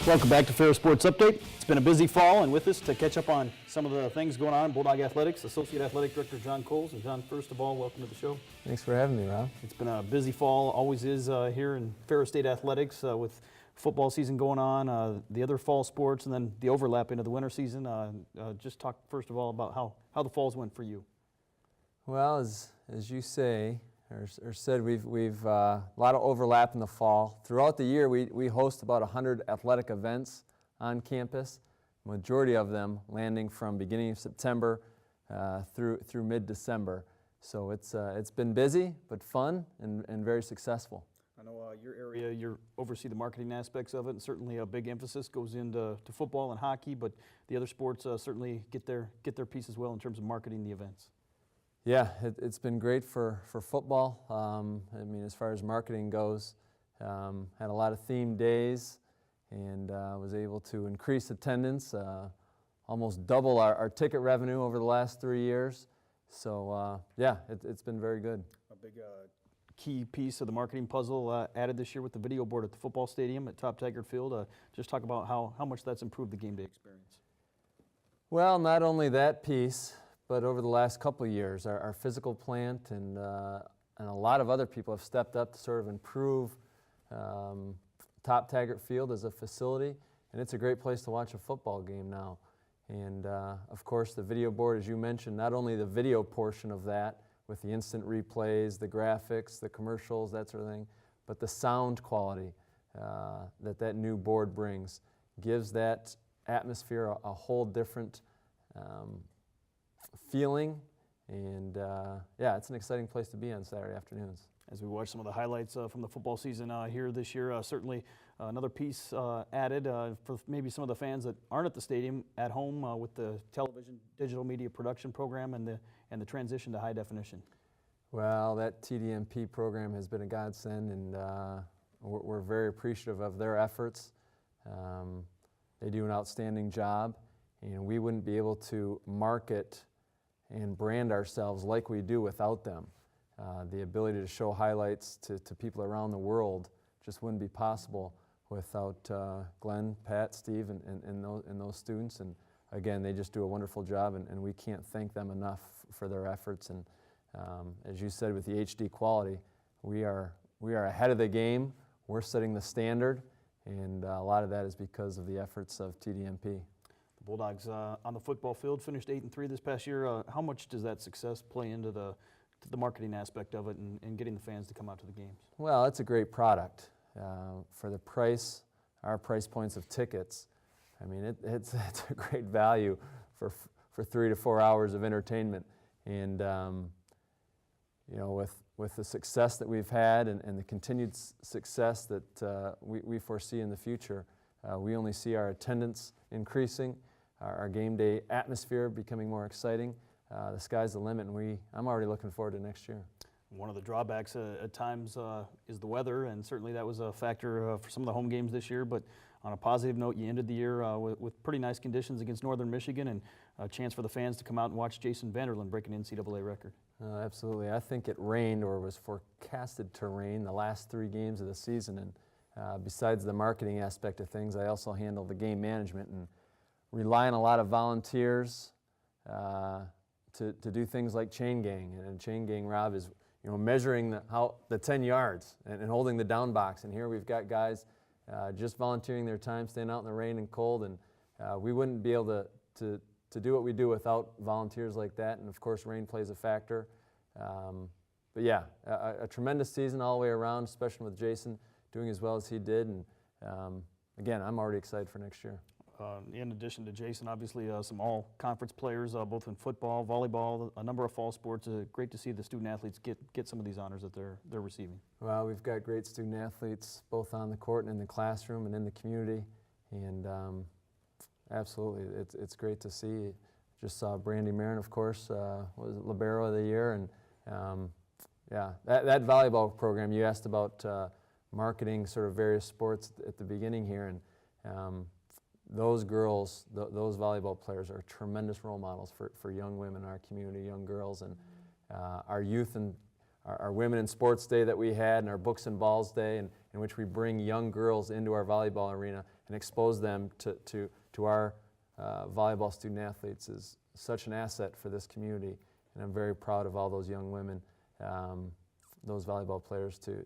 Welcome back to Ferris Sports Update. It's been a busy fall, and with us to catch up on some of the things going on, Bulldog Athletics, Associate Athletic Director John Coles. And John, first of all, welcome to the show. Thanks for having me, Rob. It's been a busy fall, always is here in Ferris State Athletics with football season going on, the other fall sports, and then the overlap into the winter season. Just talk first of all about how the falls went for you. Well, as you say, or said, we've a lot of overlap in the fall. Throughout the year, we host about 100 athletic events on campus, majority of them landing from beginning of September through mid-December. So it's been busy, but fun and very successful. I know your area, you oversee the marketing aspects of it, and certainly a big emphasis goes into football and hockey, but the other sports certainly get their piece as well in terms of marketing the events. Yeah, it's been great for football. I mean, as far as marketing goes, had a lot of themed days and was able to increase attendance, almost double our ticket revenue over the last 3 years. So yeah, it's been very good. A big key piece of the marketing puzzle added this year with the video board at the football stadium at Top Taggart Field. Just talk about how much that's improved the game day experience. Well, not only that piece, but over the last couple of years, our physical plant and a lot of other people have stepped up to sort of improve Top Taggart Field as a facility, and it's a great place to watch a football game now. And of course, the video board, as you mentioned, not only the video portion of that with the instant replays, the graphics, the commercials, that sort of thing, but the sound quality that new board brings gives that atmosphere a whole different feeling, and yeah, it's an exciting place to be on Saturday afternoons. As we watch some of the highlights from the football season here this year, certainly another piece added for maybe some of the fans that aren't at the stadium at home with the television digital media production program and the transition to high definition. Well, that TDMP program has been a godsend, and we're very appreciative of their efforts. They do an outstanding job, and we wouldn't be able to market and brand ourselves like we do without them. The ability to show highlights to people around the world just wouldn't be possible without Glenn, Pat, Steve, and those students. And again, they just do a wonderful job, and we can't thank them enough for their efforts. And as you said, with the HD quality, we are ahead of the game. We're setting the standard, and a lot of that is because of the efforts of TDMP. The Bulldogs on the football field finished 8-3 this past year. How much does that success play into the marketing aspect of it and getting the fans to come out to the games? Well, it's a great product. For the price, our price points of tickets, I mean, it's a great value for 3 to 4 hours of entertainment. And you know, with the success that we've had and the continued success that we foresee in the future, we only see our attendance increasing, our game day atmosphere becoming more exciting. The sky's the limit, and I'm already looking forward to next year. One of the drawbacks at times is the weather, and certainly that was a factor for some of the home games this year. But on a positive note, you ended the year with pretty nice conditions against Northern Michigan, and a chance for the fans to come out and watch Jason Vanderland break an NCAA record. Absolutely. I think it rained, or was forecasted to rain, the last 3 games of the season. And besides the marketing aspect of things, I also handle the game management and rely on a lot of volunteers to do things like chain gang. And chain gang, Rob, is measuring the 10 yards and holding the down box. And here we've got guys just volunteering their time, staying out in the rain and cold. And we wouldn't be able to do what we do without volunteers like that. And of course, rain plays a factor. But yeah, a tremendous season all the way around, especially with Jason doing as well as he did. And again, I'm already excited for next year. In addition to Jason, obviously some all-conference players, both in football, volleyball, a number of fall sports. Great to see the student athletes get some of these honors that they're receiving. Well, we've got great student athletes both on the court and in the classroom and in the community, and absolutely, it's great to see. Just saw Brandy Marin, of course, was Libero of the Year, and yeah, that volleyball program you asked about marketing sort of various sports at the beginning here, and those girls, those volleyball players are tremendous role models for young women in our community, young girls, and our youth and our Women in Sports Day that we had, and our Books and Balls Day, in which we bring young girls into our volleyball arena and expose them to our volleyball student athletes is such an asset for this community, and I'm very proud of all those young women, those volleyball players, to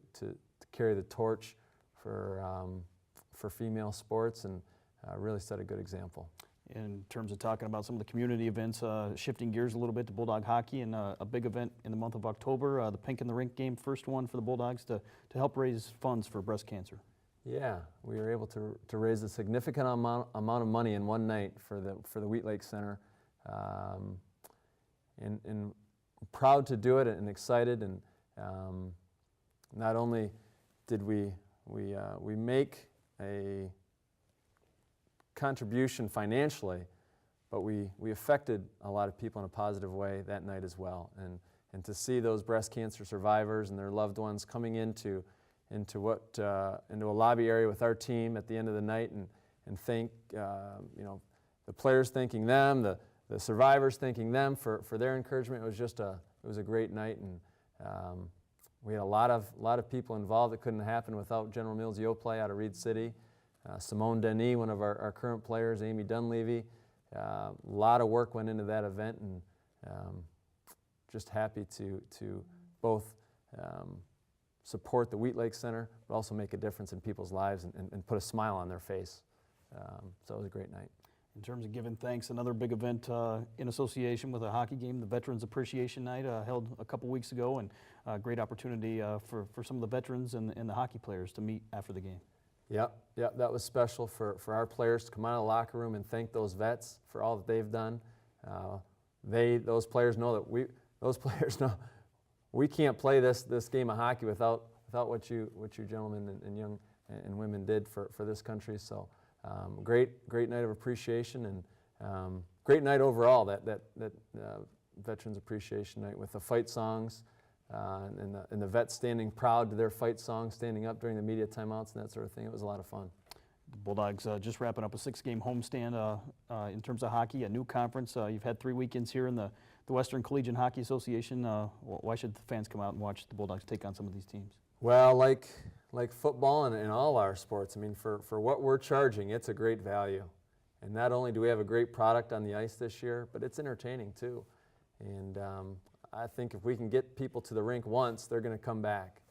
carry the torch for female sports and really set a good example. In terms of talking about some of the community events, shifting gears a little bit to Bulldog hockey, and a big event in the month of October, the Pink in the Rink game, first one for the Bulldogs to help raise funds for breast cancer. Yeah, we were able to raise a significant amount of money in one night for the Wheat Lake Center, and proud to do it and excited. And not only did we make a contribution financially, but we affected a lot of people in a positive way that night as well. And to see those breast cancer survivors and their loved ones coming into a lobby area with our team at the end of the night, and thank the players thanking them, the survivors thanking them for their encouragement. It was a great night, and we had a lot of people involved. It couldn't happen without General Mills Yoplait out of Reed City, Simone Denis, one of our current players, Amy Dunleavy. A lot of work went into that event, and just happy to both support the Wheat Lake Center, but also make a difference in people's lives and put a smile on their face. So it was a great night. In terms of giving thanks, another big event in association with a hockey game, the Veterans Appreciation Night, held a couple weeks ago, and a great opportunity for some of the veterans and the hockey players to meet after the game. Yep, that was special for our players to come out of the locker room and thank those vets for all that they've done. Those players know we can't play this game of hockey without what you gentlemen and young and women did for this country. So great night of appreciation, and great night overall, that Veterans Appreciation Night, with the fight songs and the vets standing proud to their fight songs, standing up during the media timeouts and that sort of thing. It was a lot of fun. The Bulldogs just wrapping up a 6-game homestand in terms of hockey, a new conference. You've had 3 weekends here in the Western Collegiate Hockey Association. Why should the fans come out and watch the Bulldogs take on some of these teams? Well, like football and all our sports, I mean, for what we're charging, it's a great value. And not only do we have a great product on the ice this year, but it's entertaining too. And I think if we can get people to the rink once, they're going to come back.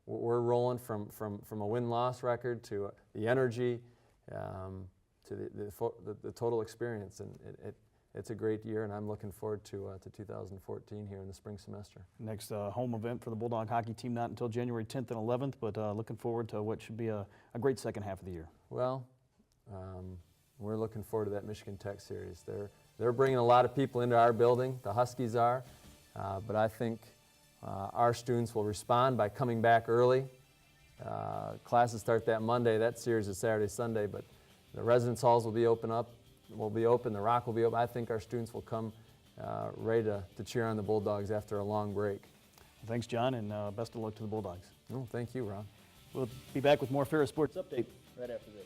We're rolling from a win-loss record to the energy, to the total experience, and it's a great year, and I'm looking forward to 2014 here in the spring semester. Next home event for the Bulldog hockey team not until January 10th and 11th, but looking forward to what should be a great second half of the year. Well, we're looking forward to that Michigan Tech series. They're bringing a lot of people into our building, the Huskies are, but I think our students will respond by coming back early. Classes start that Monday. That series is Saturday, Sunday, but the residence halls will be open, the Rock will be open. I think our students will come ready to cheer on the Bulldogs after a long break. Thanks, John, and best of luck to the Bulldogs. Oh, thank you, Ron. We'll be back with more Ferris Sports Update right after this.